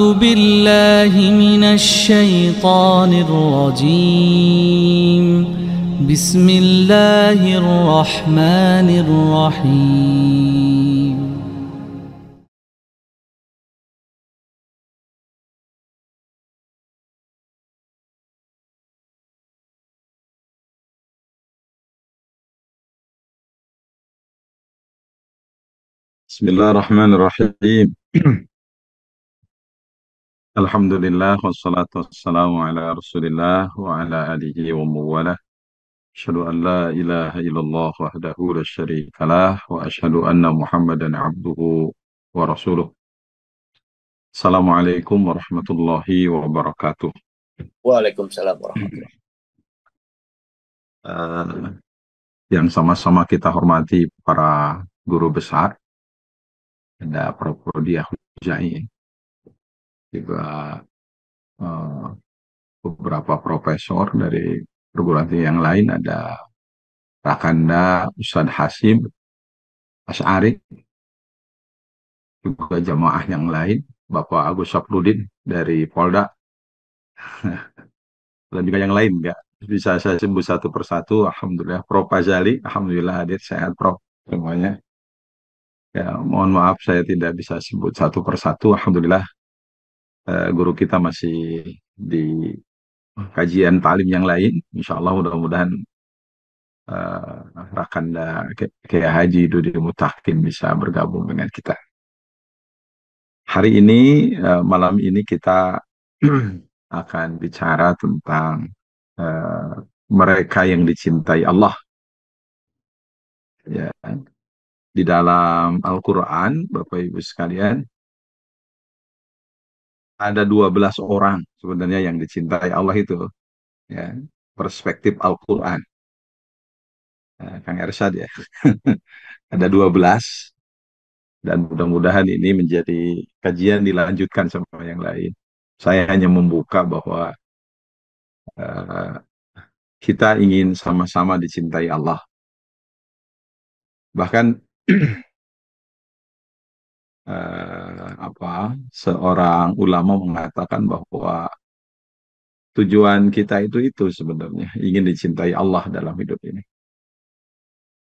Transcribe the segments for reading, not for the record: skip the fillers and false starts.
أعوذ بالله من الشيطان الرجيم. بسم الله الرحمن الرحيم. Bismillahirrahmanirrahim. Alhamdulillah wassalatu wassalamu ala Rasulillah wa ala alihi wa mawalah. Asyhadu an la ilaha illallah wahdahu la syarikalah wa asyhadu anna Muhammadan abduhu wa rasuluh. Assalamualaikum warahmatullahi wabarakatuh. Waalaikumsalam warahmatullahi. Eh, yang sama-sama kita hormati para guru besar, ada Prof. Diah Hujai, juga eh, beberapa profesor dari perguruan tinggi yang lain, ada Rakanda Ustadz Hasim Asy'ari, juga jamaah yang lain, Bapak Agus Saprudin dari Polda, dan juga yang lain nggak bisa saya sebut satu persatu. Alhamdulillah, Prof. Fazali, Alhamdulillah hadir, sehat Prof. Semuanya. Ya, mohon maaf saya tidak bisa sebut satu persatu. Alhamdulillah, guru kita masih di kajian talim yang lain. Insya Allah mudah-mudahan eh, Rakanda Kiai Haji Dudi Mutakin bisa bergabung dengan kita. Hari ini, malam ini kita akan bicara tentang eh, mereka yang dicintai Allah. Ya, di dalam Al-Quran, Bapak Ibu sekalian, ada 12 orang sebenarnya yang dicintai Allah itu. Ya, perspektif Al-Quran. Kang Ersyad ya. Ada 12, dan mudah-mudahan ini menjadi kajian dilanjutkan sama yang lain. Saya hanya membuka bahwa eh, kita ingin sama-sama dicintai Allah. Bahkan seorang ulama mengatakan bahwa tujuan kita itu sebenarnya ingin dicintai Allah dalam hidup ini,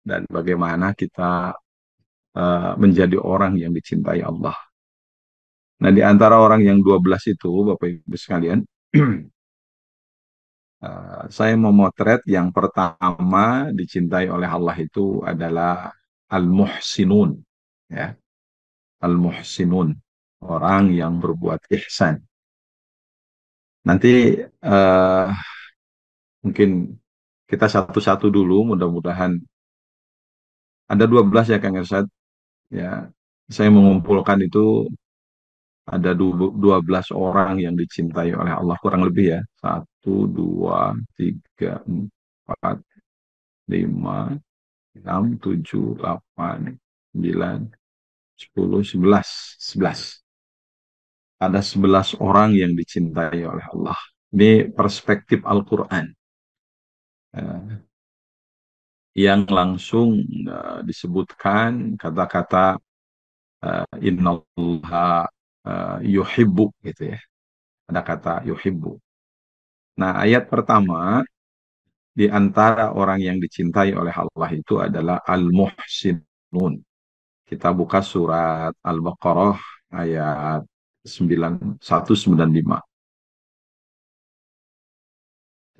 dan bagaimana kita menjadi orang yang dicintai Allah. Nah, di antara orang yang 12 itu, Bapak Ibu sekalian, saya memotret yang pertama dicintai oleh Allah itu adalah Al-Muhsinun, ya. Al-Muhsinun, orang yang berbuat ihsan. Nanti eh, mungkin kita satu-satu dulu, mudah-mudahan ada 12 ya Kang Irsad. Ya, saya mengumpulkan itu ada 12 orang yang dicintai oleh Allah, kurang lebih ya. 1, 2, 3, 4, 5, 6, 7, 8, 9, 10, 11. Ada 11 orang yang dicintai oleh Allah. Ini perspektif Al-Quran. Eh, yang langsung disebutkan kata-kata innallaha yuhibbu, gitu ya. Ada kata yuhibbu. Nah, ayat pertama di antara orang yang dicintai oleh Allah itu adalah al-muhsinun. Kita buka surat Al-Baqarah ayat 195.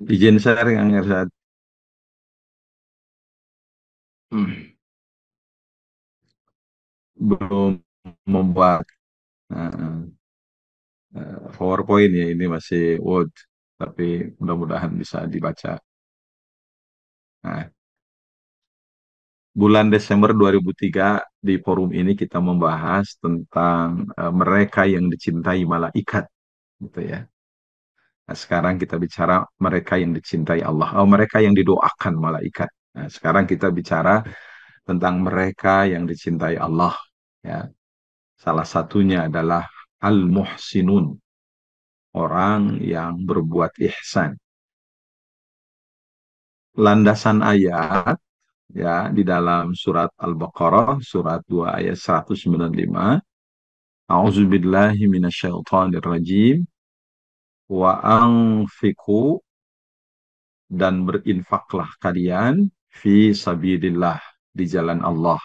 Izin share yang Irsad. Belum membuat uh, PowerPoint ya, ini masih Word, tapi mudah-mudahan bisa dibaca. Nah, bulan Desember 2003 di forum ini kita membahas tentang mereka yang dicintai malaikat, gitu ya. Nah, sekarang kita bicara mereka yang dicintai Allah, mereka yang didoakan malaikat. Nah, sekarang kita bicara tentang mereka yang dicintai Allah, ya. Salah satunya adalah al-muhsinun, orang yang berbuat ihsan. Landasan ayat, ya, di dalam surat Al-Baqarah surat 2 ayat 195, A'udzubillahi minasyaitonirrajim. Wa anfiqu, dan berinfaklah kalian fi sabilillah, di jalan Allah.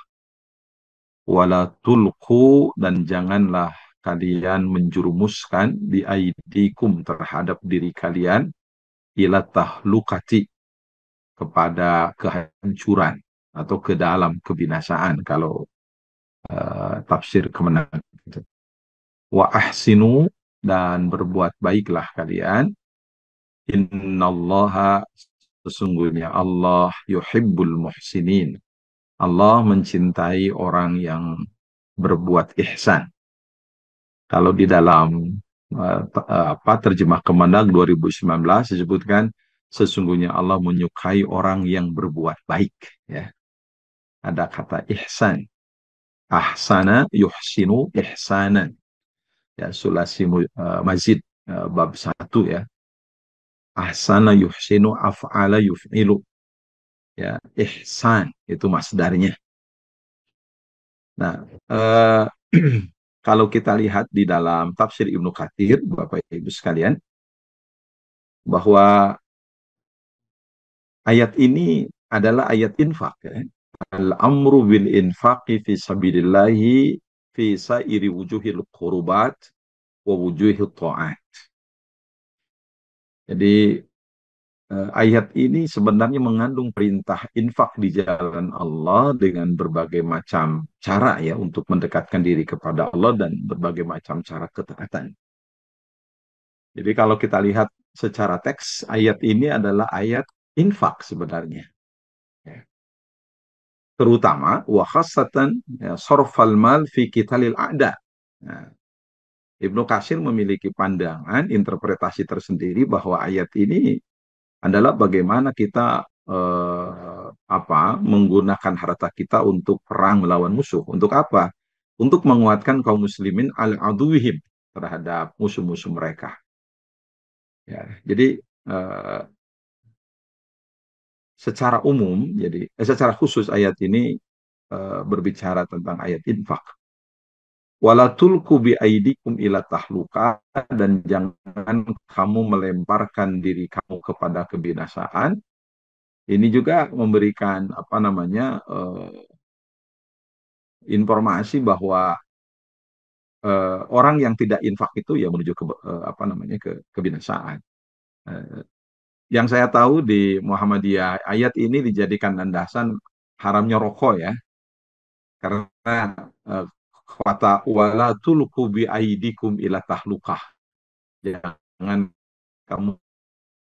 Wala tulqu, dan janganlah kalian menjurumuskan bi aidikum, terhadap diri kalian, ila tahlukati, kepada kehancuran atau ke dalam kebinasaan kalau tafsir kemenangan. Wa ahsinu, dan berbuat baiklah kalian. Innallaha, sesungguhnya Allah, yuhibbul muhsinin, Allah mencintai orang yang berbuat ihsan. Kalau di dalam terjemah Kemenang 2019 disebutkan sesungguhnya Allah menyukai orang yang berbuat baik, ya. Ada kata ihsan. Ahsana yuhsinu ihsanan. Ya, Sulasi Mazid bab 1, ya. Ahsana yuhsinu af'ala yuf'ilu. Ya, ihsan itu masdarnya. Nah, kalau kita lihat di dalam tafsir Ibnu Katsir, Bapak Ibu sekalian, bahwa ayat ini adalah ayat infak, ya. Al-amru bil infaqi fi sabilillahi fi sairi wujuhil qurubat wa wujuhil ta'at. Jadi ayat ini sebenarnya mengandung perintah infak di jalan Allah dengan berbagai macam cara, ya, untuk mendekatkan diri kepada Allah dan berbagai macam cara ketaatan. Jadi kalau kita lihat secara teks, ayat ini adalah ayat infak sebenarnya. Ya. Terutama wa khassatan, ya, sorfal mal fi qitalil a'da. Nah, Ibnu Katsir memiliki pandangan interpretasi tersendiri bahwa ayat ini adalah bagaimana kita menggunakan harta kita untuk perang melawan musuh. Untuk apa? Untuk menguatkan kaum muslimin al-aduwihim, terhadap musuh-musuh mereka. Ya, jadi secara umum, secara khusus ayat ini berbicara tentang ayat infak. Wala tulku bi aidikum ila tahluka, dan jangan kamu melemparkan diri kamu kepada kebinasaan. Ini juga memberikan informasi bahwa orang yang tidak infak itu ya menuju ke kebinasaan. Yang saya tahu di Muhammadiyah, ayat ini dijadikan landasan haramnya rokok, ya, karena kata wala tulku bi aidikum ila tahlukah, jangan kamu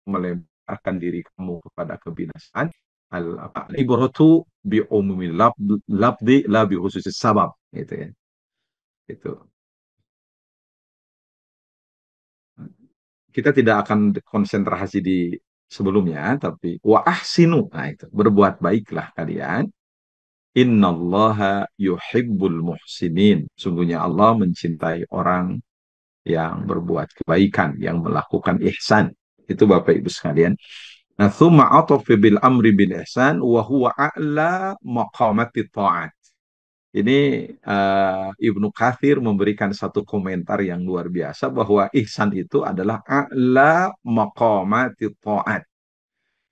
melemparkan diri kamu kepada kebinasaan. Al-ibratu bi umumil labdi la bi khususis sabab, gitu, ya. Itu kita tidak akan konsentrasi di sebelumnya, tapi wa ahsinu, nah itu, berbuat baiklah kalian. Innallaha yuhibbul muhsinin, sungguhnya Allah mencintai orang yang berbuat kebaikan, yang melakukan ihsan. Itu Bapak Ibu sekalian. Nah, thumma atafa bil amri bil ihsan wa huwa a'la maqamati ta'at. Ini Ibnu Katsir memberikan satu komentar yang luar biasa bahwa ihsan itu adalah a'la maqamati ta'at.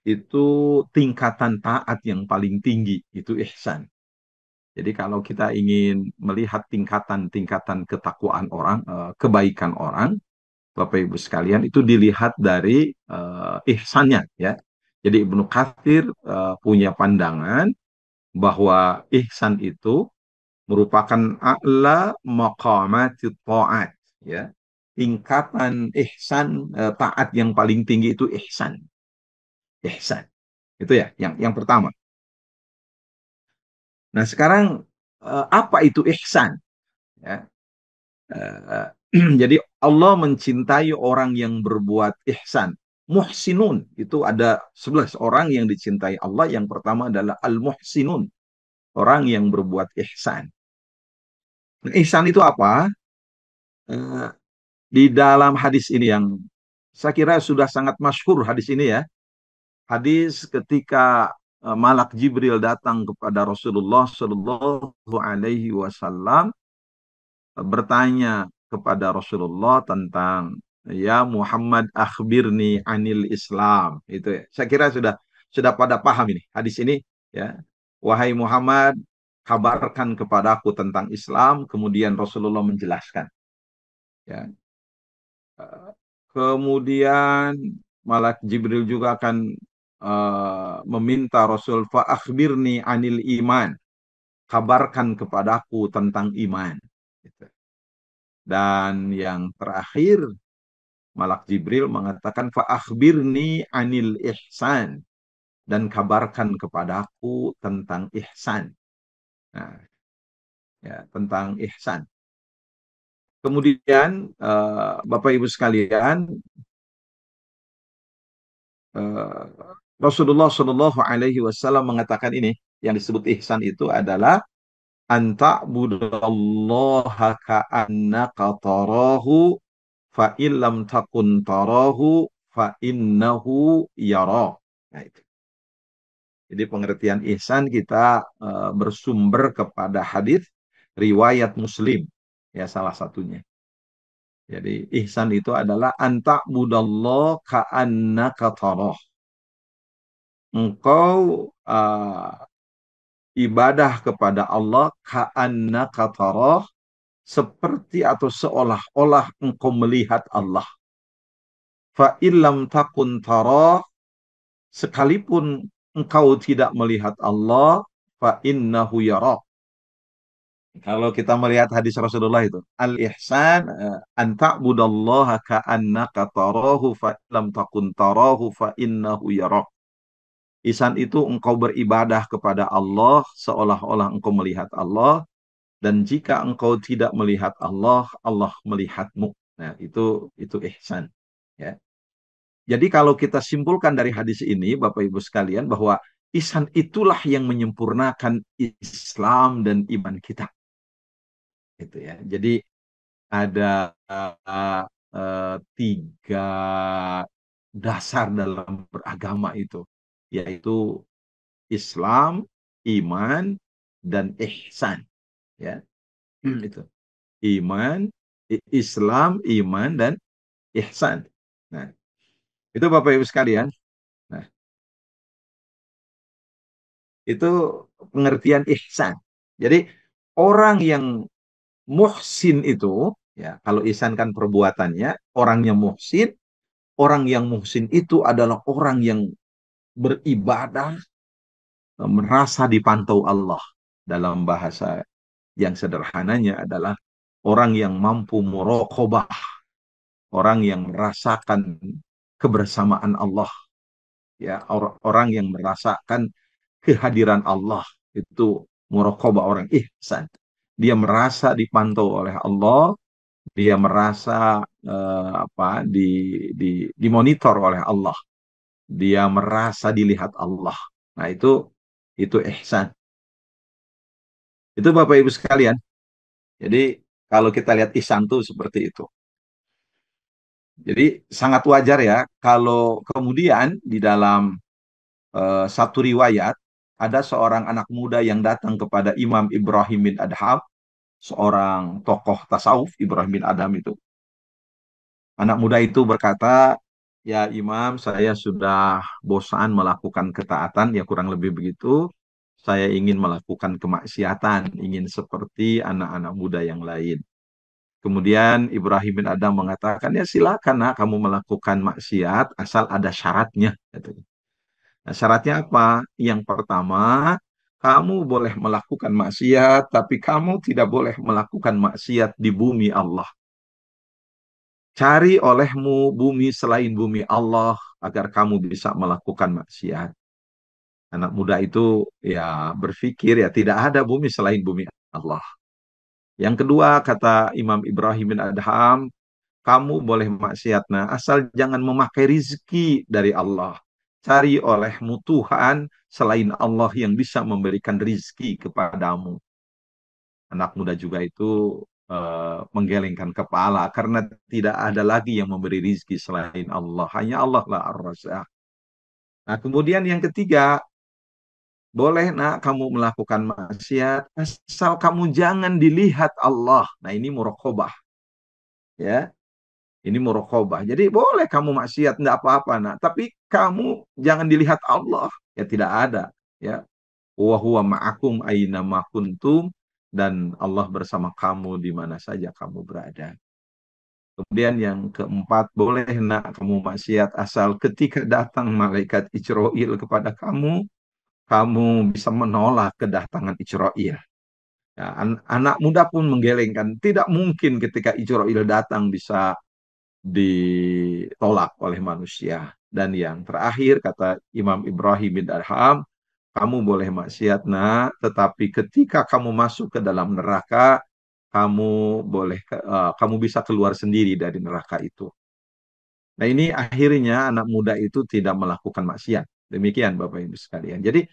Itu tingkatan taat yang paling tinggi, itu ihsan. Jadi kalau kita ingin melihat tingkatan-tingkatan ketakwaan orang, kebaikan orang, Bapak Ibu sekalian, itu dilihat dari ihsannya, ya. Jadi Ibnu Katsir punya pandangan bahwa ihsan itu merupakan a'la maqamati ta'at, ya. Tingkatan ihsan, taat yang paling tinggi itu ihsan. Ihsan. Itu, ya, yang pertama. Nah, sekarang apa itu ihsan? Ya. Jadi Allah mencintai orang yang berbuat ihsan. Muhsinun, itu ada 11 orang yang dicintai Allah. Yang pertama adalah al-muhsinun, orang yang berbuat ihsan. Nah, ihsan itu apa? Eh, di dalam hadis ini yang saya kira sudah sangat masyhur hadis ini, ya. Hadis ketika Malak Jibril datang kepada Rasulullah Shallallahu Alaihi Wasallam bertanya kepada Rasulullah tentang ya Muhammad akhbirni anil Islam itu ya. Saya kira sudah pada paham ini hadis ini ya. Wahai Muhammad, kabarkan kepadaku tentang Islam. Kemudian Rasulullah menjelaskan ya. Kemudian Malak Jibril juga akan meminta Rasul fa akhbirni anil iman, kabarkan kepadaku tentang iman gitu. Dan yang terakhir Malak Jibril mengatakan fa akhbirni anil ihsan, dan kabarkan kepadaku tentang ihsan. Nah, ya, tentang ihsan. Kemudian Bapak Ibu sekalian, eh, Rasulullah Shallallahu Alaihi Wasallam mengatakan ini, yang disebut ihsan itu adalah anta budallaha ka'annaka tarahu fa illam takun tarahu fa innahu yara. Nah, itu. Jadi pengertian ihsan kita bersumber kepada hadis riwayat Muslim ya, salah satunya. Jadi ihsan itu adalah anta budallah ka'annaka tarah. Engkau ibadah kepada Allah ka'annaka tarah, seperti atau seolah-olah engkau melihat Allah. Fa illam takun tarah, sekalipun engkau tidak melihat Allah, fa innahu yara. Kalau kita melihat hadis Rasulullah itu, al-ihsan an ta'budallaha ka'annaka tarahu fa lam takun tarahu fa innahu yara. Ihsan itu engkau beribadah kepada Allah seolah-olah engkau melihat Allah, dan jika engkau tidak melihat Allah, Allah melihatmu. Nah, itu ihsan, ya. Jadi kalau kita simpulkan dari hadis ini, Bapak Ibu sekalian, bahwa ihsan itulah yang menyempurnakan Islam dan iman kita. Gitu ya. Jadi ada tiga dasar dalam beragama itu, yaitu Islam, iman, dan ihsan. Ya, itu iman, Islam, iman, dan ihsan. Nah, itu Bapak Ibu sekalian. Nah, itu pengertian ihsan. Jadi orang yang muhsin itu, ya, kalau ihsan kan perbuatannya, orangnya muhsin. Orang yang muhsin itu adalah orang yang beribadah, merasa dipantau Allah. Dalam bahasa yang sederhananya adalah orang yang mampu muraqabah, orang yang merasakan kebersamaan Allah, ya, orang yang merasakan kehadiran Allah, itu muraqabah, orang ihsan. Dia merasa dipantau oleh Allah, dia merasa dimonitor oleh Allah, dia merasa dilihat Allah. Nah, itu ihsan. Itu Bapak Ibu sekalian. Jadi kalau kita lihat ihsan itu seperti itu. Jadi sangat wajar ya kalau kemudian di dalam satu riwayat ada seorang anak muda yang datang kepada Imam Ibrahim bin Adham, seorang tokoh tasawuf. Ibrahim bin Adham itu, anak muda itu berkata, ya Imam, saya sudah bosan melakukan ketaatan, ya kurang lebih begitu. Saya ingin melakukan kemaksiatan, ingin seperti anak-anak muda yang lain. Kemudian Ibrahim bin Adam mengatakan, ya silakan nak kamu melakukan maksiat asal ada syaratnya. Nah, syaratnya apa? Yang pertama, kamu boleh melakukan maksiat, tapi kamu tidak boleh melakukan maksiat di bumi Allah. Cari olehmu bumi selain bumi Allah agar kamu bisa melakukan maksiat. Anak muda itu ya berpikir, ya tidak ada bumi selain bumi Allah. Yang kedua, kata Imam Ibrahim bin Adham, kamu boleh maksiat, nah asal jangan memakai rizki dari Allah. Cari olehmu Tuhan selain Allah yang bisa memberikan rizki kepadamu. Anak muda juga itu menggelengkan kepala karena tidak ada lagi yang memberi rizki selain Allah. Hanya Allah lah Ar-Razzaq. Nah, kemudian yang ketiga, Boleh nak kamu melakukan maksiat asal kamu jangan dilihat Allah. Nah, ini muraqabah ya. Ini muraqabah. Jadi boleh kamu maksiat enggak apa-apa nak, tapi kamu jangan dilihat Allah. Ya tidak ada ya. Wa huwa ma'akum aina ma kuntum, dan Allah bersama kamu di mana saja kamu berada. Kemudian yang keempat, boleh nak kamu maksiat asal ketika datang malaikat Israil kepada kamu, kamu bisa menolak kedatangan Israil. Ya, anak muda pun menggelengkan. Tidak mungkin ketika Israil datang bisa ditolak oleh manusia. Dan yang terakhir, kata Imam Ibrahim bin Adham, kamu boleh maksiat nak, tetapi ketika kamu masuk ke dalam neraka, kamu bisa keluar sendiri dari neraka itu. Nah, ini akhirnya anak muda itu tidak melakukan maksiat. Demikian Bapak Ibu sekalian. Jadi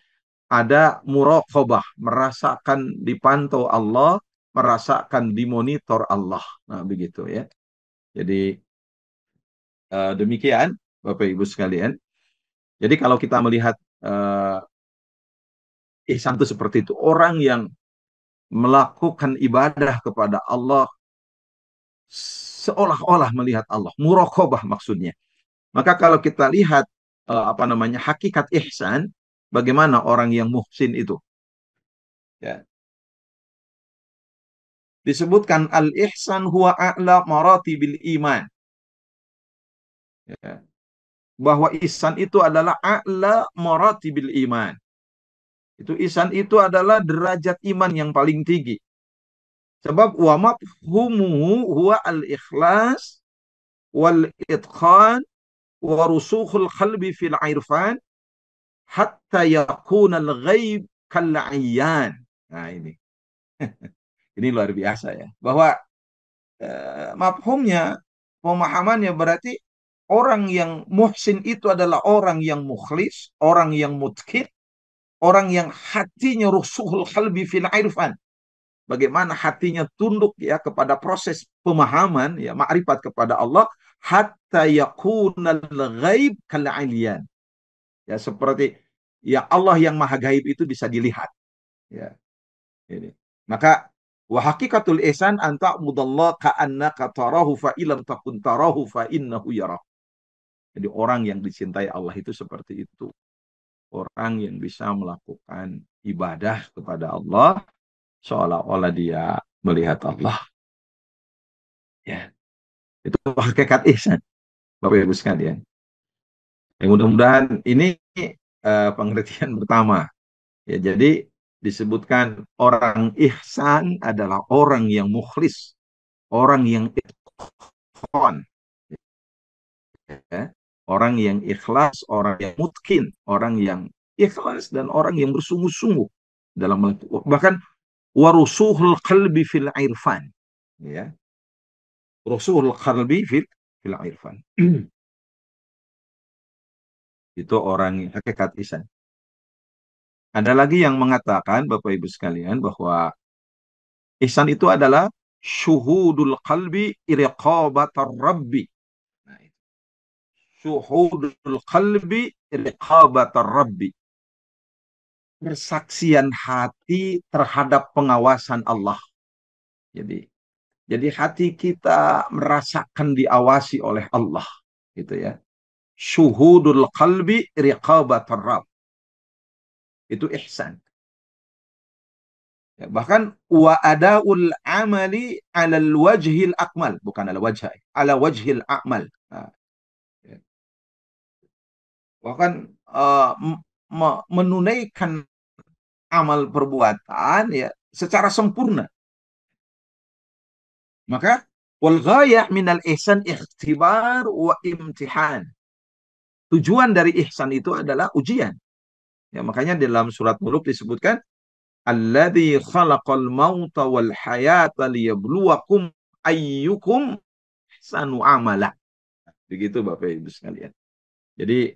ada muraqabah, merasakan dipantau Allah, merasakan dimonitor Allah. Nah, begitu ya. Jadi demikian Bapak Ibu sekalian. Jadi kalau kita melihat ihsan itu seperti itu, orang yang melakukan ibadah kepada Allah seolah-olah melihat Allah, muraqabah maksudnya. Maka kalau kita lihat hakikat ihsan, bagaimana orang yang muhsin itu? Ya. Disebutkan al-ihsan huwa a'la maratibil iman. Ya. Bahwa ihsan itu adalah a'la maratibil iman. Itu ihsan itu adalah derajat iman yang paling tinggi. Sebab wa mafhumuhu huwa al-ikhlas wal itqan wa rusukhul qalbi fil irfan hatta yakuna al-ghaib kal ayyan. Nah, ini. Ini luar biasa ya. Bahwa mafhumnya, pemahamannya berarti orang yang muhsin itu adalah orang yang mukhlis, orang yang mutqin, orang yang hatinya rusuhul qalbi fil irfan. Bagaimana hatinya tunduk ya kepada proses pemahaman ya, ma'rifat kepada Allah, hatta yakunal ghaib kal aliyan. Ya, seperti ya Allah yang maha gaib itu bisa dilihat. Ya. Ini. Maka wa hakikatul ihsan anta mudallah ka'annaka tarahu fa illam takun tarahu fa innahu yarah. Jadi orang yang dicintai Allah itu seperti itu. Orang yang bisa melakukan ibadah kepada Allah seolah-olah dia melihat Allah. Ya, itu hakikat ihsan, Bapak Ibu sekalian. Yang mudah-mudahan ini pengertian pertama. Ya, jadi disebutkan orang ihsan adalah orang yang mukhlis, orang yang ikhwan, ya. Orang yang ikhlas, orang yang mutkin, orang yang ikhlas dan orang yang bersungguh-sungguh dalam melakukan, bahkan warusuhul qalbi fil irfan, ya. Rusuhul qalbi fil irfan. Itu orang hakikat ihsan. Ada lagi yang mengatakan, Bapak Ibu sekalian, bahwa ihsan itu adalah syuhudul qalbi iriqabatar rabbi. Nah, syuhudul qalbi iriqabatar rabbi. Persaksian hati terhadap pengawasan Allah. Jadi hati kita merasakan diawasi oleh Allah, gitu ya. Syuhudul qalbi riqabatar rabb. Itu ihsan. Ya, bahkan wa adaul amali alal wajhil akmal, bukan ala wajhi, ala wajhil akmal. Nah, ya. Bahkan menunaikan amal perbuatan ya secara sempurna. Maka wal ghayah minal ihsan ikhtibar wa imtihan. Tujuan dari ihsan itu adalah ujian. Ya, makanya dalam surat Mulk disebutkan alladzi khalaqal mauta wal hayata liyabluwakum ayyukum ahsanu amala. Begitu Bapak Ibu sekalian. Jadi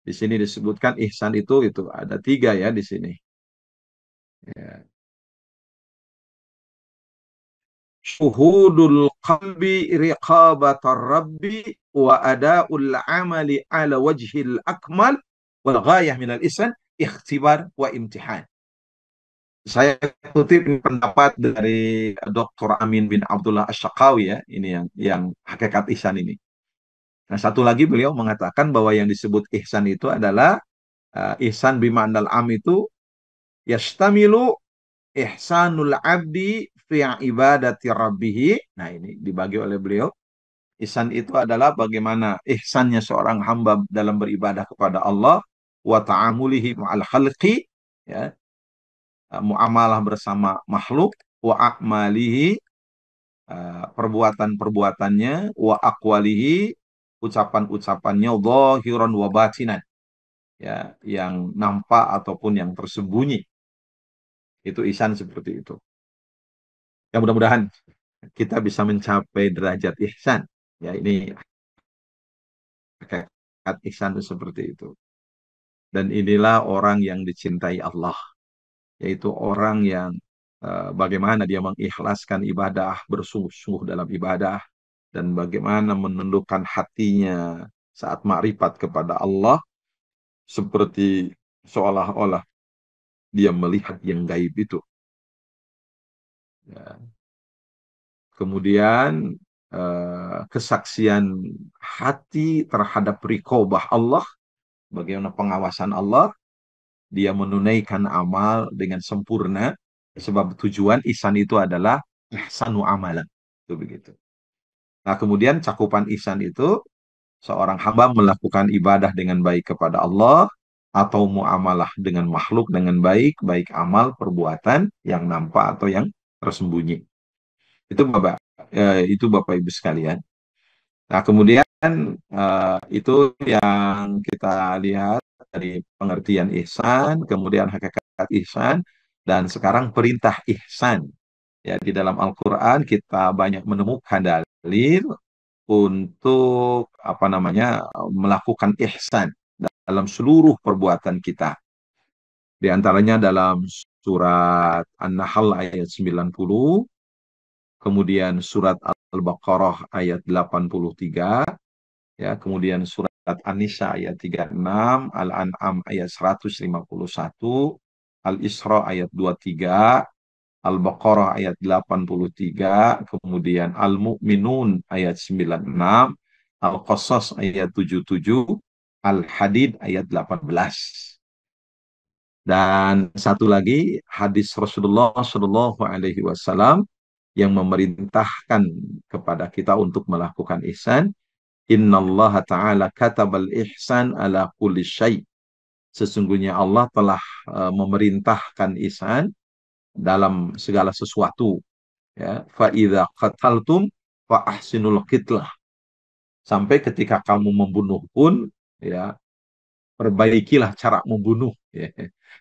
di sini disebutkan ihsan itu ada 3 ya di sini. Ya. Syuhudul qalbi riqabatar rabbi wa ada'ul amali ala wajhil akmal wal ghayah minal ihsan ikhtibar wa imtihan. Saya kutip pendapat dari Dr. Amin bin Abdullah Asy-Syaqawi ya, ini yang hakikat ihsan ini. Nah, satu lagi beliau mengatakan bahwa yang disebut ihsan itu adalah ihsan bima'nal am itu yastamilu ihsanul abdi fi ibadati rabbih. Nah, ini dibagi oleh beliau. Ihsan itu adalah bagaimana ihsannya seorang hamba dalam beribadah kepada Allah wa ta'amulihi ma'al khalqi, ya, muamalah bersama makhluk, wa a'malihi, perbuatan-perbuatannya, wa aqwalihi, ucapan-ucapannya, zahiran wa batinan, ya, yang nampak ataupun yang tersembunyi. Itu ihsan seperti itu. Ya, mudah-mudahan kita bisa mencapai derajat ihsan. Ya, ini hakikat ihsan itu seperti itu. Dan inilah orang yang dicintai Allah, yaitu orang yang bagaimana dia mengikhlaskan ibadah, bersungguh-sungguh dalam ibadah, dan bagaimana menundukkan hatinya saat makrifat kepada Allah, seperti seolah-olah dia melihat yang gaib itu. Ya. Kemudian kesaksian hati terhadap riqobah Allah, bagaimana pengawasan Allah, dia menunaikan amal dengan sempurna, sebab tujuan ihsan itu adalah ihsanu amalan. Itu begitu. Nah, kemudian cakupan ihsan itu seorang hamba melakukan ibadah dengan baik kepada Allah atau muamalah dengan makhluk dengan baik, baik amal, perbuatan yang nampak atau yang tersembunyi. Itu Bapak Ibu sekalian. Nah, kemudian itu yang kita lihat dari pengertian ihsan, kemudian hakikat ihsan, dan sekarang perintah ihsan. Ya, di dalam Al-Quran kita banyak menemukan dalil untuk melakukan ihsan dalam seluruh perbuatan kita. Di antaranya dalam surat An-Nahl ayat 90, kemudian surat Al-Baqarah ayat 83, ya, kemudian surat An-Nisa ayat 36, Al-An'am ayat 151, Al-Isra ayat 23, Al-Baqarah ayat 83, kemudian Al-Mu'minun ayat 96, Al-Qasas ayat 77, Al-Hadid ayat 18. Dan satu lagi hadis Rasulullah Shallallahu Alaihi Wasallam yang memerintahkan kepada kita untuk melakukan ihsan. Innallaha ta'ala katabal ihsan ala kulli syai'. Sesungguhnya Allah telah memerintahkan ihsan dalam segala sesuatu. Ya, fa idza qataltum fa ahsinul qitlah. Sampai ketika kamu membunuh pun, ya, perbaikilah cara membunuh. Ya.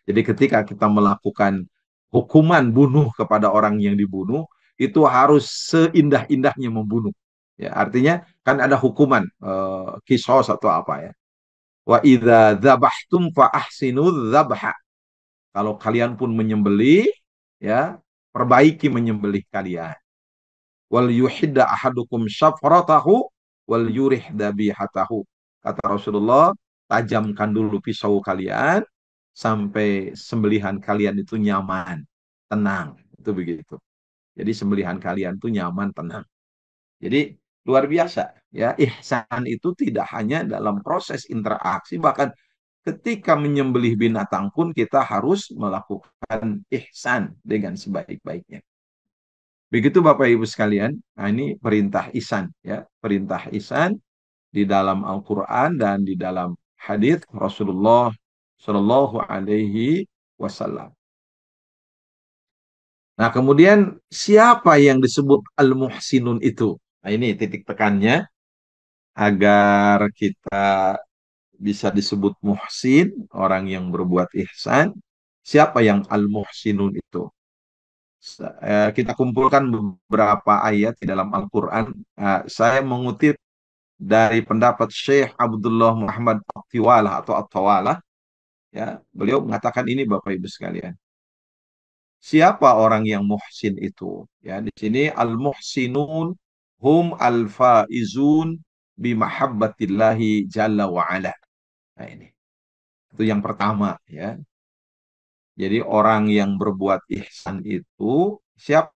Jadi ketika kita melakukan hukuman bunuh kepada orang yang dibunuh, itu harus seindah-indahnya membunuh. Ya, artinya kan ada hukuman kisos atau apa ya. Wa idza dzabhtum fa ahsinu dzabha. Kalau kalian pun menyembelih, ya, perbaiki menyembelih kalian. Wal yuhidda ahadukum syafratahu wal yurih dabihatahu. Kata Rasulullah, tajamkan dulu pisau kalian sampai sembelihan kalian itu nyaman, tenang. Itu begitu. Jadi sembelihan kalian itu nyaman, tenang. Jadi luar biasa, ya. Ihsan itu tidak hanya dalam proses interaksi, bahkan ketika menyembelih binatang pun kita harus melakukan ihsan dengan sebaik-baiknya. Begitu Bapak Ibu sekalian. Nah, ini perintah ihsan, ya. Perintah ihsan di dalam Al-Qur'an dan di dalam hadis Rasulullah Shallallahu Alaihi Wasallam. Nah, kemudian siapa yang disebut al-muhsinun itu? Nah, ini titik tekannya agar kita bisa disebut muhsin, orang yang berbuat ihsan. Siapa yang al-muhsinun itu? Kita kumpulkan beberapa ayat di dalam Al-Quran. Saya mengutip dari pendapat Syekh Abdullah Muhammad At-Tiwalah atau At-Tawalah. Ya, beliau mengatakan ini Bapak Ibu sekalian. Siapa orang yang muhsin itu? Ya, di sini al-muhsinun hum al-faizun bimahabbatillahi jalla wa ala. Nah, ini. Itu yang pertama, ya. Jadi orang yang berbuat ihsan itu siapa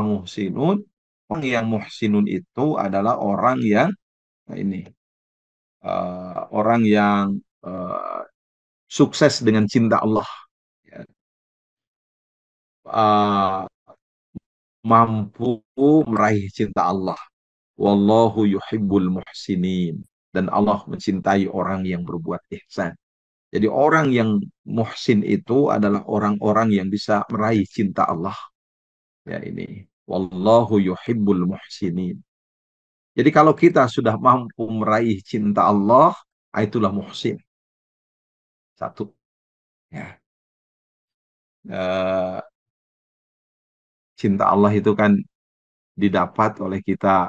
muhsinun? Orang yang muhsinun itu adalah orang yang nah ini orang yang eh, sukses dengan cinta Allah, ya. Eh, Mampu meraih cinta Allah. Wallahu yuhibbul muhsinin. Dan Allah mencintai orang yang berbuat ihsan. Jadi orang yang muhsin itu adalah orang-orang yang bisa meraih cinta Allah. Ya ini. Wallahu yuhibbul muhsinin. Jadi kalau kita sudah mampu meraih cinta Allah, itulah muhsin. Satu. Ya. Eh, Cinta Allah itu kan didapat oleh kita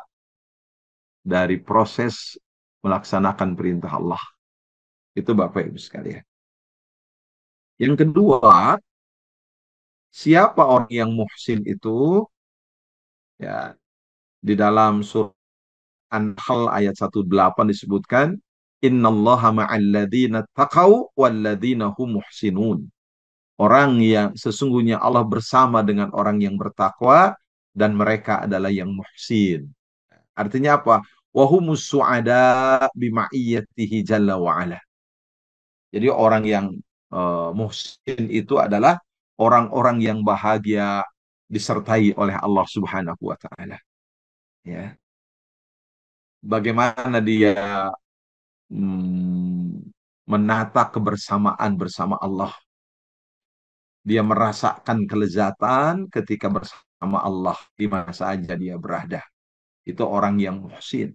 dari proses melaksanakan perintah Allah. Itu Bapak Ibu sekalian. Yang kedua, siapa orang yang muhsin itu? Ya, di dalam surah An-Nahl ayat 18 disebutkan, Innallaha ma'alladzina taqaw walladzina hum muhsinun. Orang yang sesungguhnya Allah bersama dengan orang yang bertakwa dan mereka adalah yang muhsin. Artinya apa? Wahumus su'ada bima'iyyatihi jalla wa'ala. Jadi orang yang muhsin itu adalah orang-orang yang bahagia disertai oleh Allah Subhanahu wa taala. Ya. Bagaimana dia menata kebersamaan bersama Allah. Dia merasakan kelezatan ketika bersama Allah di mana saja dia berada. Itu orang yang muhsin.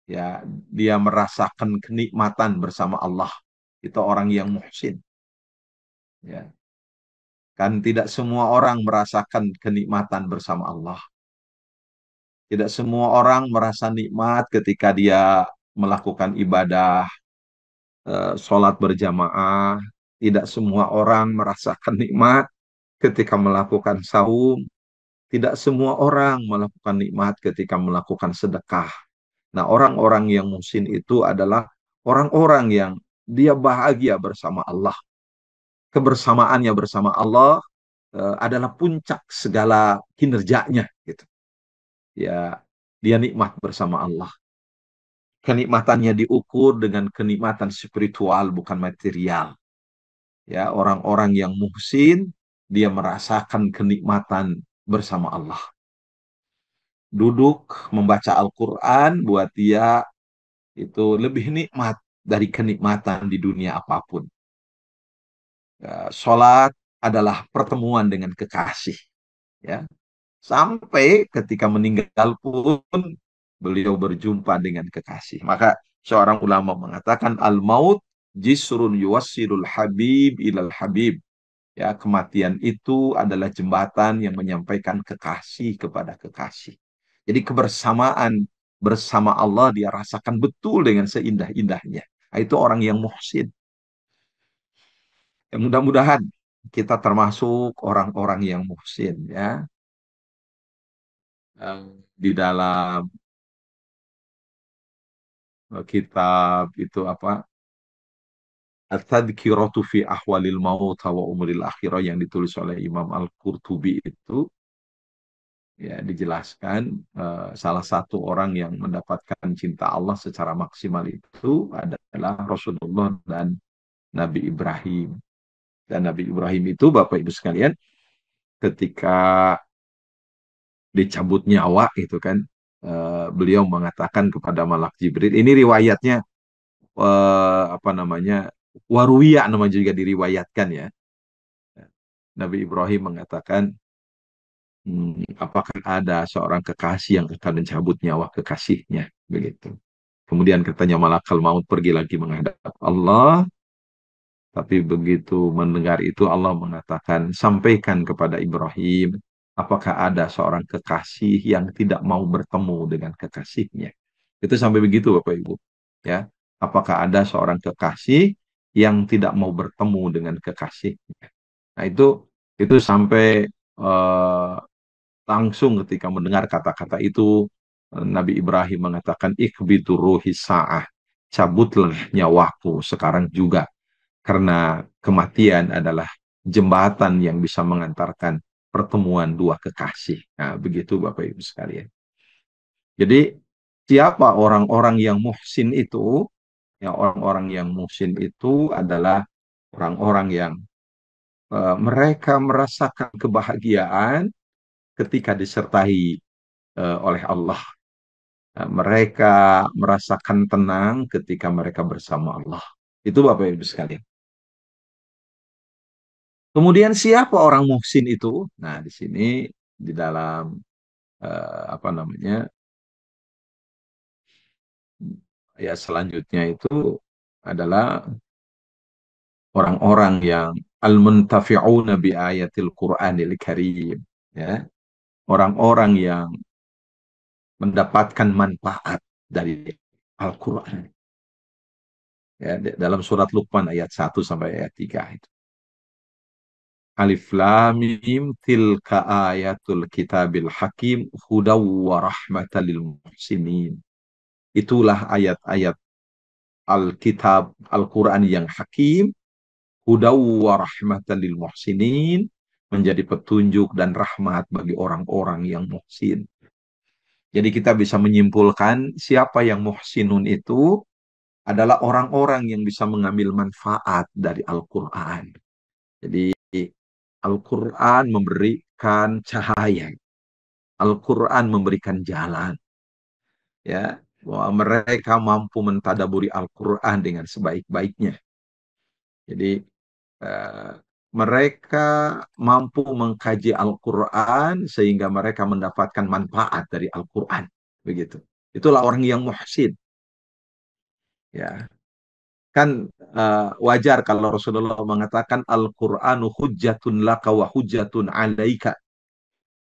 Ya, dia merasakan kenikmatan bersama Allah. Itu orang yang muhsin. Ya. Kan tidak semua orang merasakan kenikmatan bersama Allah. Tidak semua orang merasa nikmat ketika dia melakukan ibadah, sholat berjamaah. Tidak semua orang merasakan nikmat ketika melakukan saum. Tidak semua orang melakukan nikmat ketika melakukan sedekah. Nah, orang-orang yang muhsin itu adalah orang-orang yang dia bahagia bersama Allah. Kebersamaannya bersama Allah adalah puncak segala kinerjanya gitu. Ya, dia nikmat bersama Allah. Kenikmatannya diukur dengan kenikmatan spiritual bukan material. Ya, orang-orang yang muhsin dia merasakan kenikmatan bersama Allah. Duduk membaca Al-Qur'an buat dia itu lebih nikmat dari kenikmatan di dunia apapun. Ya, sholat adalah pertemuan dengan kekasih. Ya, sampai ketika meninggal pun beliau berjumpa dengan kekasih. Maka seorang ulama mengatakan al-maut jisrun yuwassilul habib ilal habib. Ya, kematian itu adalah jembatan yang menyampaikan kekasih kepada kekasih. Jadi kebersamaan bersama Allah dia rasakan betul dengan seindah-indahnya. Itu orang yang muhsin. Ya, mudah-mudahan kita termasuk orang-orang yang muhsin ya. Di dalam kitab itu apa? At-Tadhkiratu fi Ahwalil Maut wa Umuril Akhirah yang ditulis oleh Imam Al-Qurtubi itu ya dijelaskan salah satu orang yang mendapatkan cinta Allah secara maksimal itu adalah Rasulullah dan Nabi Ibrahim. Dan Nabi Ibrahim itu Bapak Ibu sekalian ketika dicabut nyawa itu kan beliau mengatakan kepada Malak Jibril, ini riwayatnya apa namanya Waruwiya namanya juga diriwayatkan ya. Nabi Ibrahim mengatakan, apakah ada seorang kekasih yang akan mencabut nyawa kekasihnya begitu. Kemudian katanya malakal maut pergi lagi menghadap Allah, tapi begitu mendengar itu Allah mengatakan sampaikan kepada Ibrahim, apakah ada seorang kekasih yang tidak mau bertemu dengan kekasihnya. Itu sampai begitu Bapak Ibu ya. Apakah ada seorang kekasih yang tidak mau bertemu dengan kekasihnya. Nah itu sampai langsung ketika mendengar kata-kata itu Nabi Ibrahim mengatakan ikbidu ruhi sa'ah, cabutlah nyawaku sekarang juga karena kematian adalah jembatan yang bisa mengantarkan pertemuan dua kekasih. Nah, begitu Bapak Ibu sekalian. Jadi siapa orang-orang yang muhsin itu? Ya, orang-orang yang muhsin itu adalah orang-orang yang mereka merasakan kebahagiaan ketika disertai oleh Allah. Mereka merasakan tenang ketika mereka bersama Allah. Itu Bapak Ibu sekalian. Kemudian siapa orang muhsin itu? Nah, di sini di dalam apa namanya ya selanjutnya itu adalah orang-orang yang al-muntafi'una bi ayatil Qur'anil Karim, ya. Orang-orang yang mendapatkan manfaat dari Al-Qur'an. Ya, dalam surat Luqman ayat 1 sampai ayat 3 itu. Alif Lam Mim tilka ayatul kitabil hakim hudaw wa rahmatan lil muhsinin. Itulah ayat-ayat Alkitab Al-Quran yang hakim, hudaw wa rahmatan lil muhsinin, menjadi petunjuk dan rahmat bagi orang-orang yang muhsin. Jadi kita bisa menyimpulkan siapa yang muhsinun itu adalah orang-orang yang bisa mengambil manfaat dari Al-Quran. Jadi Al-Quran memberikan cahaya, Al-Quran memberikan jalan, ya, bahwa mereka mampu mentadaburi Al-Quran dengan sebaik-baiknya. Jadi eh, mereka mampu mengkaji Al-Quran sehingga mereka mendapatkan manfaat dari Al-Quran. Begitu. Itulah orang yang muhsin. Ya, kan wajar kalau Rasulullah mengatakan Al-Qur'anu hujjatun laka wa hujjatun alaika.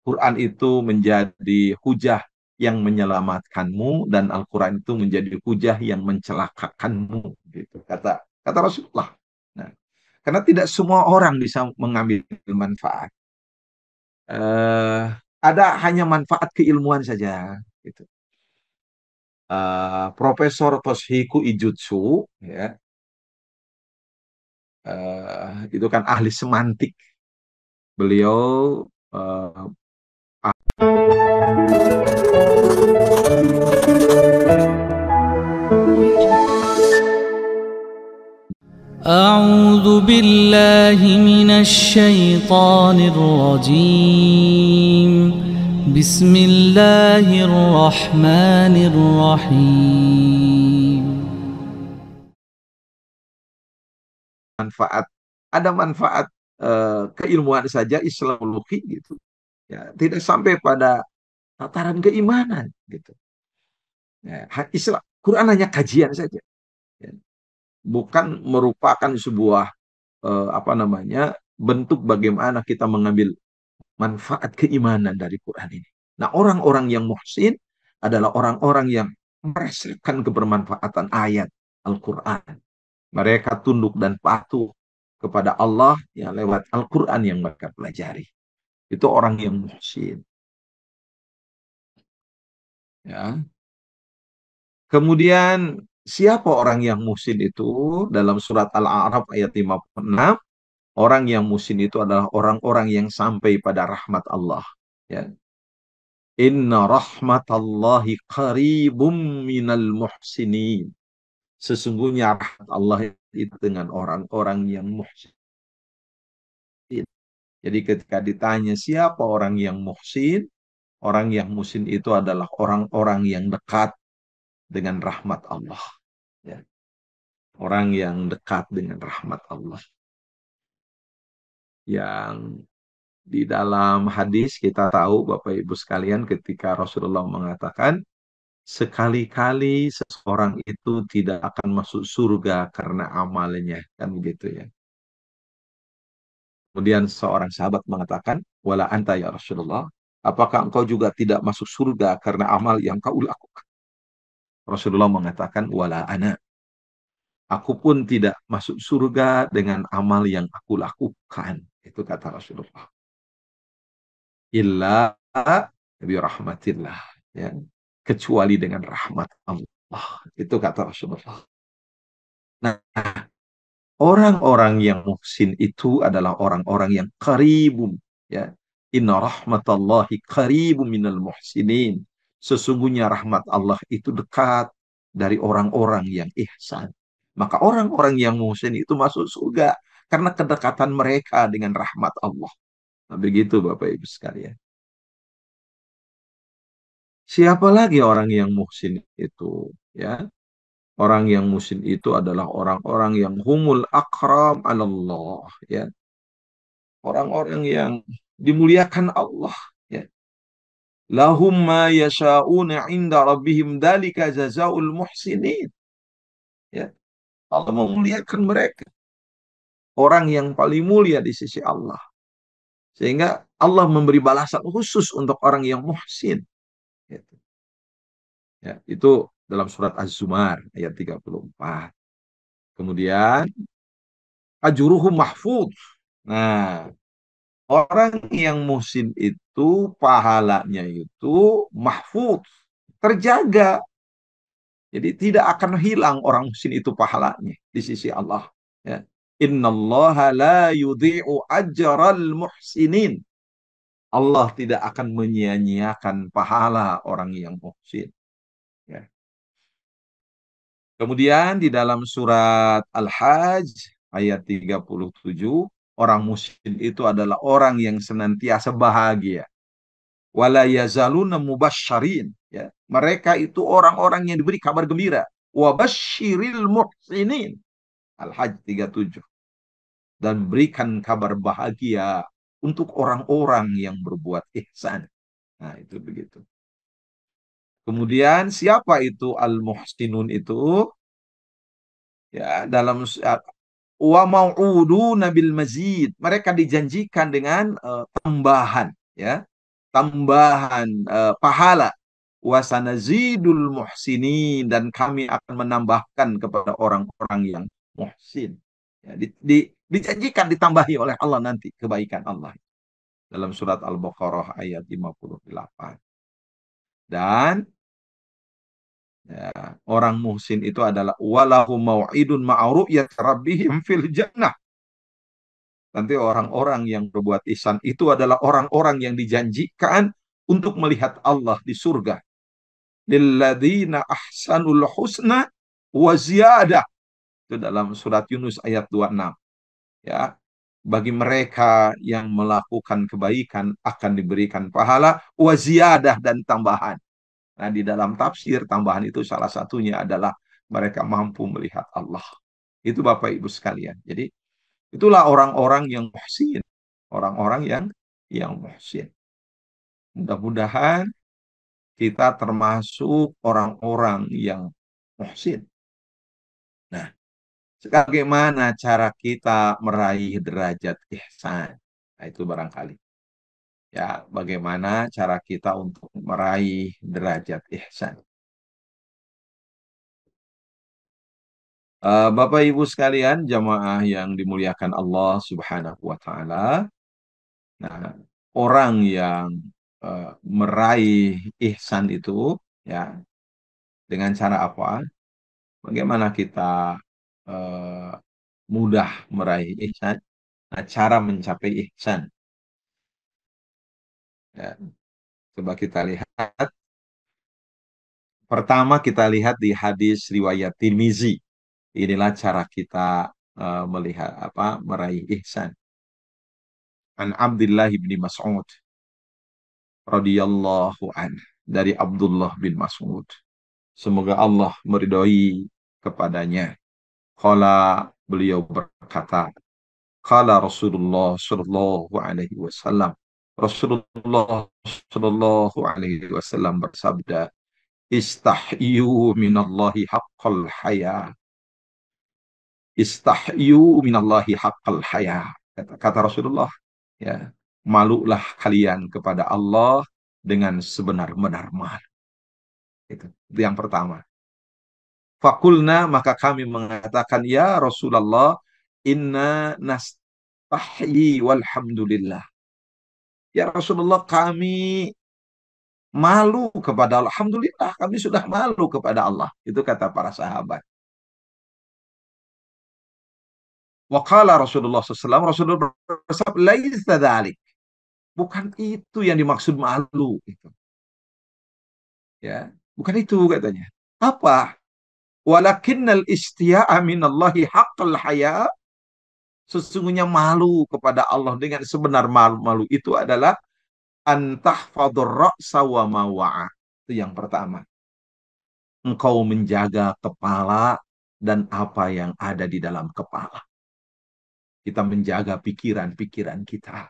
Quran itu menjadi hujah yang menyelamatkanmu dan Al-Quran itu menjadi hujah yang mencelakakanmu. Gitu. Kata Rasulullah. Nah, karena tidak semua orang bisa mengambil manfaat. Ada hanya manfaat keilmuan saja. Gitu. Profesor Toshiko Ijutsu, ya, itu kan ahli semantik. Beliau أعوذ بالله من الشيطان الرجيم بسم الله الرحمن الرحيم manfaat, ada manfaat keilmuan saja Islamologi gitu. Ya, tidak sampai pada tataran keimanan gitu. Ya, Islam, Quran hanya kajian saja. Ya. Bukan merupakan sebuah apa namanya bentuk bagaimana kita mengambil manfaat keimanan dari Quran ini. Nah, orang-orang yang muhsin adalah orang-orang yang merasakan kebermanfaatan ayat Al-Quran. Mereka tunduk dan patuh kepada Allah yang lewat Al-Quran yang mereka pelajari. Itu orang yang muhsin. Ya. Kemudian siapa orang yang muhsin itu? Dalam surat Al-A'raf ayat 56, orang yang muhsin itu adalah orang-orang yang sampai pada rahmat Allah. Ya. Inna rahmatallahi qaribum minal muhsinin. Sesungguhnya rahmat Allah itu dengan orang-orang yang muhsin. Jadi ketika ditanya siapa orang yang muhsin itu adalah orang-orang yang dekat dengan rahmat Allah. Ya. Orang yang dekat dengan rahmat Allah. Yang di dalam hadis kita tahu Bapak Ibu sekalian ketika Rasulullah mengatakan sekali-kali seseorang itu tidak akan masuk surga karena amalnya, kan begitu ya. Kemudian seorang sahabat mengatakan, wala anta ya Rasulullah, apakah engkau juga tidak masuk surga karena amal yang kau lakukan? Rasulullah mengatakan, wala ana. Aku pun tidak masuk surga dengan amal yang aku lakukan. Itu kata Rasulullah. Illa bi rahmatillah. Ya. Kecuali dengan rahmat Allah. Itu kata Rasulullah. Nah, Orang-orang yang muhsin itu adalah orang-orang yang qaribum, ya. Inna rahmatallahi qaribum minal muhsinin. Sesungguhnya rahmat Allah itu dekat dari orang-orang yang ihsan. Maka orang-orang yang muhsin itu masuk surga karena kedekatan mereka dengan rahmat Allah. Nah, begitu Bapak Ibu sekalian. Siapa lagi orang yang muhsin itu? Ya, orang yang muhsin itu adalah orang-orang yang humul akram Allah. Ya, orang-orang yang dimuliakan Allah. Ya, lahum ma yasha'una inda rabbihim dalika jazaul muhsinin. Ya, Allah memuliakan mereka. Orang yang paling mulia di sisi Allah. Sehingga Allah memberi balasan khusus untuk orang yang muhsin. Gitu. Ya, itu dalam surat Az-Zumar ayat 34. Kemudian ajruhum mahfud. Nah, orang yang muhsin itu pahalanya itu mahfud, terjaga. Jadi tidak akan hilang orang muhsin itu pahalanya di sisi Allah. Ya. Innallaha la yudhi'u ajral muhsinin. Allah tidak akan menyia-nyiakan pahala orang yang muhsin. Ya. Kemudian di dalam surat Al-Hajj ayat 37, orang muhsin itu adalah orang yang senantiasa bahagia. Wala yazaluna mubasysyirin, ya. Mereka itu orang-orang yang diberi kabar gembira. Wa basyiril muhsinin. Al-Hajj 37. Dan berikan kabar bahagia untuk orang-orang yang berbuat ihsan. Nah, itu begitu. Kemudian siapa itu al-muhsinun itu? Ya, dalam wa mau'uduna bil mazid. Mereka dijanjikan dengan tambahan, ya. Tambahan pahala. Wa sanazidul muhsinin, dan kami akan menambahkan kepada orang-orang yang muhsin. Ya, dijanjikan ditambahi oleh Allah nanti kebaikan Allah. Dalam surat Al-Baqarah ayat 58. Dan ya, orang muhsin itu adalah walahu mau'idun ma'ru'yat rabbihim fil jannah. Nanti orang-orang yang berbuat ihsan itu adalah orang-orang yang dijanjikan untuk melihat Allah di surga. Lilladzina ahsanul husna wa ziyadah. Itu dalam surat Yunus ayat 26. Ya. Bagi mereka yang melakukan kebaikan akan diberikan pahala wa ziyadah, dan tambahan. Nah, di dalam tafsir tambahan itu salah satunya adalah mereka mampu melihat Allah. Itu Bapak Ibu sekalian. Jadi itulah orang-orang yang muhsin, orang-orang yang muhsin. Mudah-mudahan kita termasuk orang-orang yang muhsin. Nah, bagaimana cara kita meraih derajat ihsan? Nah, itu barangkali. Ya, bagaimana cara kita untuk meraih derajat ihsan? Bapak Ibu sekalian, jamaah yang dimuliakan Allah Subhanahu wa taala. Nah, orang yang meraih ihsan itu, ya, dengan cara apa? Bagaimana kita uh, mudah meraih ihsan? Nah, cara mencapai ihsan. Ya, coba kita lihat. Pertama kita lihat di hadis riwayat Tirmizi. Inilah cara kita melihat apa meraih ihsan. An Abdullah bin Mas'ud radhiyallahu an, dari Abdullah bin Mas'ud. Semoga Allah meridhoi kepadanya. Qala, beliau berkata, qala Rasulullah sallallahu alaihi wasallam. Rasulullah sallallahu alaihi wasallam bersabda, istahyu minallahi haqqal haya. Istahyu minallahi haqqal haya. Kata Rasulullah, ya, malulah kalian kepada Allah dengan sebenar-benar malu. Itu yang pertama. Fakulna, maka kami mengatakan, ya Rasulullah, inna nastahyi walhamdulillah. Ya Rasulullah, kami malu kepada Allah. Alhamdulillah, kami sudah malu kepada Allah. Itu kata para sahabat. Wa qala Rasulullah SAW, Rasulullah bersabda, "Laisa dzalik." Bukan itu yang dimaksud malu itu. Ya, bukan itu katanya. Apa? Walakinnal istiya'a minallahi haqqal haya. Sesungguhnya malu kepada Allah dengan sebenar malu itu adalah antahfadur ra'sa wa ma wa'a. Itu yang pertama. Engkau menjaga kepala dan apa yang ada di dalam kepala. Kita menjaga pikiran-pikiran kita.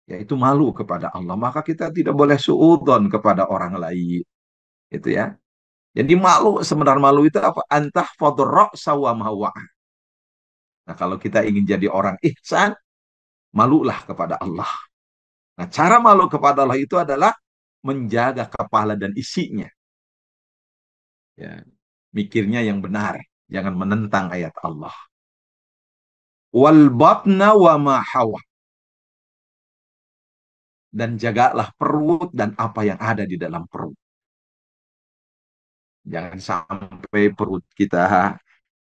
Yaitu malu kepada Allah. Maka kita tidak boleh suudzon kepada orang lain. Itu ya. Jadi malu, sebenarnya malu itu apa? Antahfadur ra'sa wa ma wa'a. Nah, kalau kita ingin jadi orang ihsan, malulah kepada Allah. Nah, cara malu kepada Allah itu adalah menjaga kepala dan isinya. Ya, mikirnya yang benar, jangan menentang ayat Allah. Wal batna wa ma hawa. Dan jagalah perut dan apa yang ada di dalam perut. Jangan sampai perut kita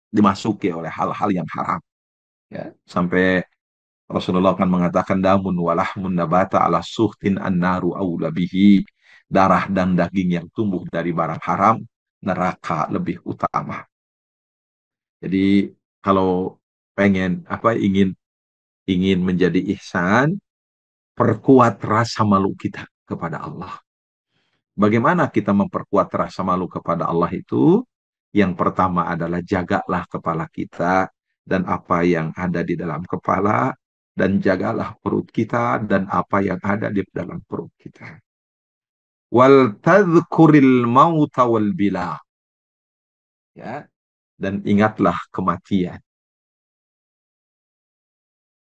dimasuki oleh hal-hal yang haram. Ya, sampai Rasulullah akan mengatakan damun walahmun nabata ala suhtin annaru aula bihi. Darah dan daging yang tumbuh dari barang haram, neraka lebih utama. Jadi kalau ingin menjadi ihsan, perkuat rasa malu kita kepada Allah. Bagaimana kita memperkuat rasa malu kepada Allah itu? Yang pertama adalah jagalah kepala kita dan apa yang ada di dalam kepala, dan jagalah perut kita dan apa yang ada di dalam perut kita. Wal tadhkuril mauta wal bila. Ya, dan ingatlah kematian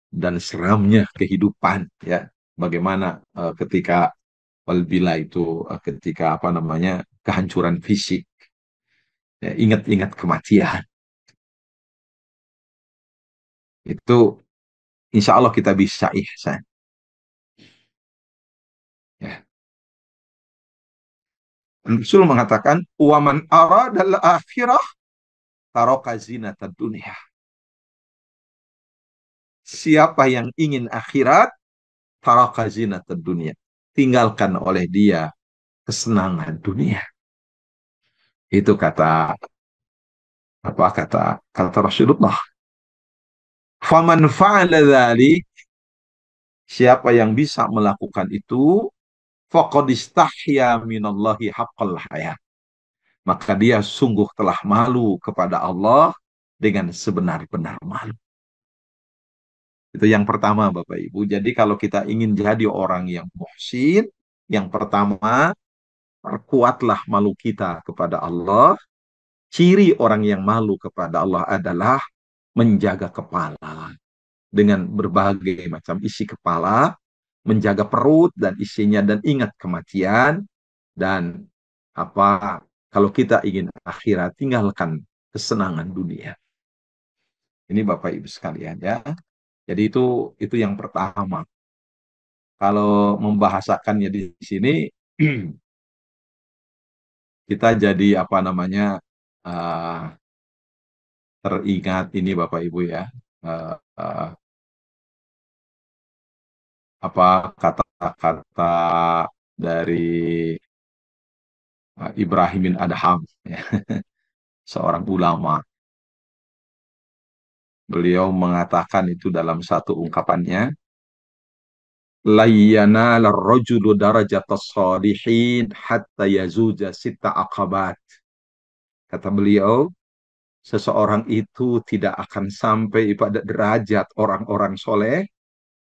dan seramnya kehidupan, ya. Bagaimana ketika wal bila itu ketika kehancuran fisik. Ya, ingat-ingat kematian. Itu insya Allah kita bisa ihsan. Ya. Rasul mengatakan, "Waman aradal akhirah taraka zinatad dunya." Siapa yang ingin akhirat, taraka zinatad dunya. Tinggalkan oleh dia kesenangan dunia. Itu kata Rasulullah. Faman fa'ala dzalik, siapa yang bisa melakukan itu, faqad istahya minallahi haqqal haya. Maka dia sungguh telah malu kepada Allah dengan sebenar-benar malu. Itu yang pertama, Bapak Ibu. Jadi kalau kita ingin jadi orang yang muhsin, yang pertama, perkuatlah malu kita kepada Allah. Ciri orang yang malu kepada Allah adalah menjaga kepala dengan berbagai macam isi kepala, menjaga perut dan isinya, dan ingat kematian. Dan kalau kita ingin akhirat, tinggalkan kesenangan dunia. Ini Bapak Ibu sekalian ya. Jadi itu yang pertama. Kalau membahasakannya di sini, kita jadi uh, teringat ini Bapak Ibu ya. Uh, uh, Kata-kata dari Ibrahim bin Adham, ya, seorang ulama. Beliau mengatakan itu dalam satu ungkapannya, layyana larrajulu darajatas salihin hatta yazuja sita aqabat. Kata beliau, seseorang itu tidak akan sampai pada derajat orang-orang soleh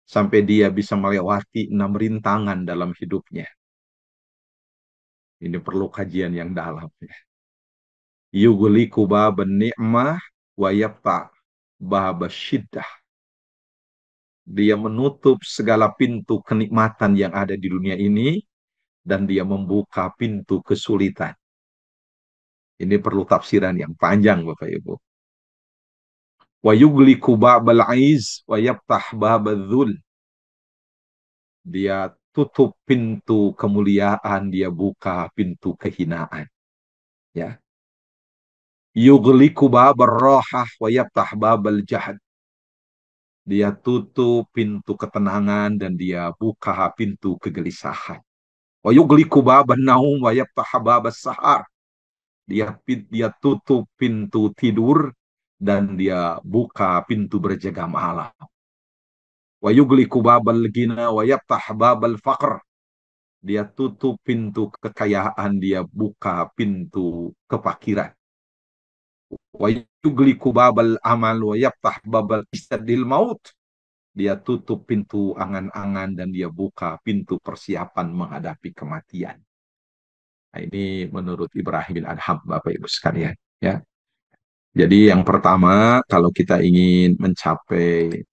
sampai dia bisa melewati 6 rintangan dalam hidupnya. Ini perlu kajian yang dalam. Yughliku baban ni'mah wa yafta babas syiddah. Dia menutup segala pintu kenikmatan yang ada di dunia ini, dan dia membuka pintu kesulitan. Ini perlu tafsiran yang panjang, Bapak Ibu. Wa yughliku babal aiz wa yaftah babadzul. Dia tutup pintu kemuliaan, dia buka pintu kehinaan. Ya. Yughliqu babar rahah wa yaftah babal jahad. Dia tutup pintu ketenangan dan dia buka pintu kegelisahan. Wa yughliqu baban naum wa yaftah babas sahar. Dia tutup pintu tidur dan dia buka pintu berjaga malam. Wa yughliqu babal ghina wa yaftah babal faqr. Dia tutup pintu kekayaan, dia buka pintu kefakiran. Wa yughliqu babal amal wa yaftah babal istadil maut. Dia tutup pintu angan-angan dan dia buka pintu persiapan menghadapi kematian. Nah, ini menurut Ibrahim bin Adham, Bapak Ibu sekalian, ya. Jadi yang pertama, kalau kita ingin mencapai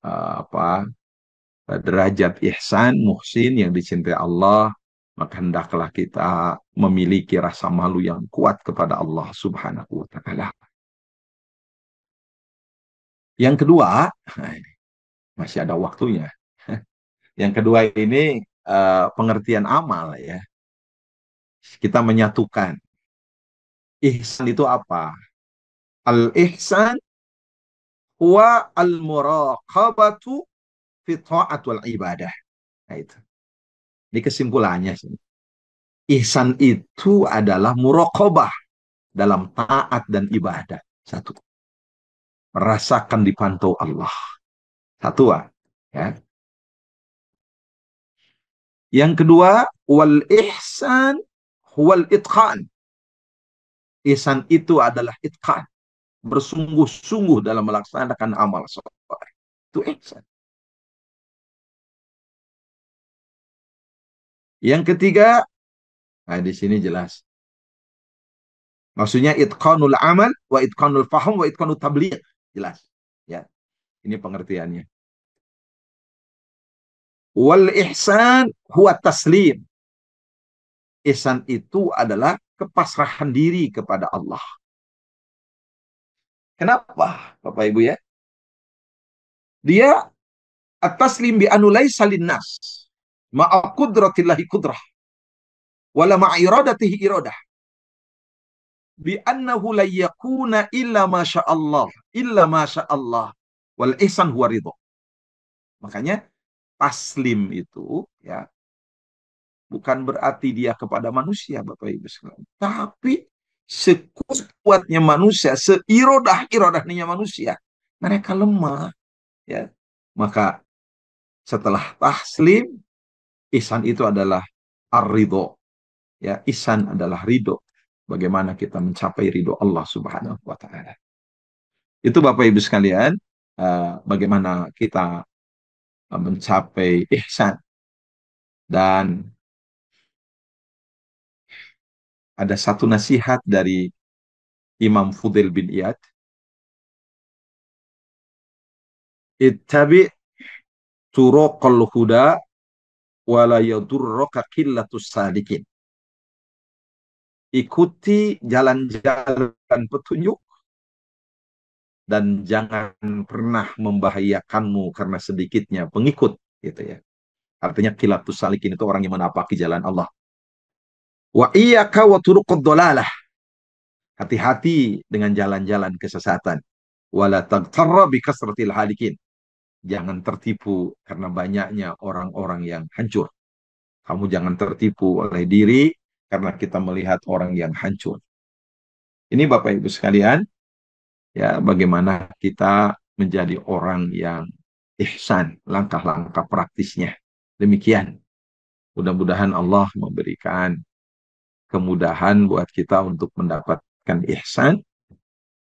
derajat ihsan, muhsin yang dicintai Allah, maka hendaklah kita memiliki rasa malu yang kuat kepada Allah Subhanahu wa Ta'ala. Yang kedua, masih ada waktunya. Yang kedua ini pengertian amal, ya. Kita menyatukan. Ihsan itu apa? Al-ihsan huwa al-muraqabatu fi ta'at wal ibadah. Nah, itu. Ini kesimpulannya. Ihsan itu adalah muraqabah dalam taat dan ibadah. Satu. Merasakan dipantau Allah. Satu. Ya. Yang kedua, wal ihsan huwal itqan. Ihsan itu adalah itqan. Bersungguh-sungguh dalam melaksanakan amal soleh. Itu ihsan. Yang ketiga, nah di sini jelas. Maksudnya itqanul amal wa itqanul faham wa itqanul tabligh. Jelas. Ya. Ini pengertiannya. Wal ihsan huwa taslim. Ihsan itu adalah kepasrahan diri kepada Allah. Kenapa, Bapak Ibu, ya? Dia at-taslim bi anu laisa linnas ma'a qudratillahi qudrah wala ma'a iradatihi iradah. Bi annahu la yakuna illa ma sya Allah wal ihsan huwa ridha. Makanya taslim itu, ya, bukan berarti dia kepada manusia, Bapak Ibu sekalian, tapi sekuat-kuatnya manusia, seirodah-irodahnya manusia, mereka lemah, ya. Maka setelah taslim, ihsan itu adalah ar-ridho, ya. Ihsan adalah ridho. Bagaimana kita mencapai ridho Allah Subhanahu wa Ta'ala. Itu Bapak Ibu sekalian, bagaimana kita mencapai ihsan. Dan ada satu nasihat dari Imam Fudail bin Iyad. Ittabi turuqal huda wala yadurraka qillatus salikin. Ikuti jalan-jalan petunjuk dan jangan pernah membahayakanmu karena sedikitnya pengikut, gitu ya. Artinya qillatus salikin itu orang yang menapaki jalan Allah. Wa iyyaka wa turuqad dhalalah. Hati-hati dengan jalan-jalan kesesatan. Wala taghtarra bi kasratil halikin. Jangan tertipu karena banyaknya orang-orang yang hancur. Kamu jangan tertipu oleh diri karena kita melihat orang yang hancur. Ini Bapak Ibu sekalian, ya, bagaimana kita menjadi orang yang ihsan, langkah-langkah praktisnya. Demikian. Mudah-mudahan Allah memberikan kemudahan buat kita untuk mendapatkan ihsan.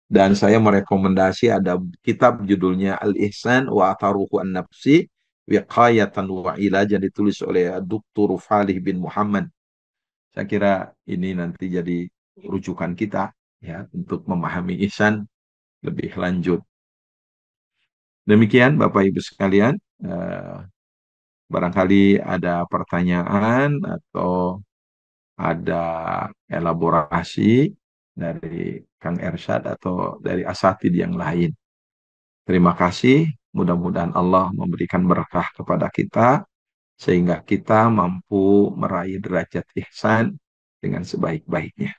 Dan saya merekomendasi ada kitab judulnya Al-Ihsan wa Atharuhu An-Nafsi Wiqayatan wa Ilajan, ditulis oleh Dr. Falih bin Muhammad. Saya kira ini nanti jadi rujukan kita, ya, untuk memahami ihsan lebih lanjut. Demikian Bapak Ibu sekalian, barangkali ada pertanyaan atau ada elaborasi dari Kang Ersyad atau dari asatidz yang lain. Terima kasih. Mudah-mudahan Allah memberikan berkah kepada kita sehingga kita mampu meraih derajat ihsan dengan sebaik-baiknya.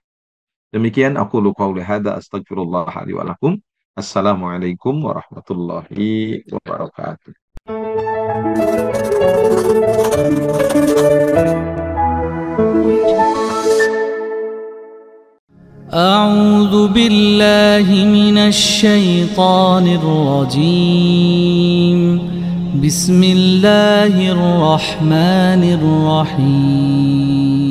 Demikian aku qouli hadza astaghfirullah li wa lakum. Assalamualaikum warahmatullahi wabarakatuh. أعوذ بالله من الشيطان الرجيم بسم الله الرحمن الرحيم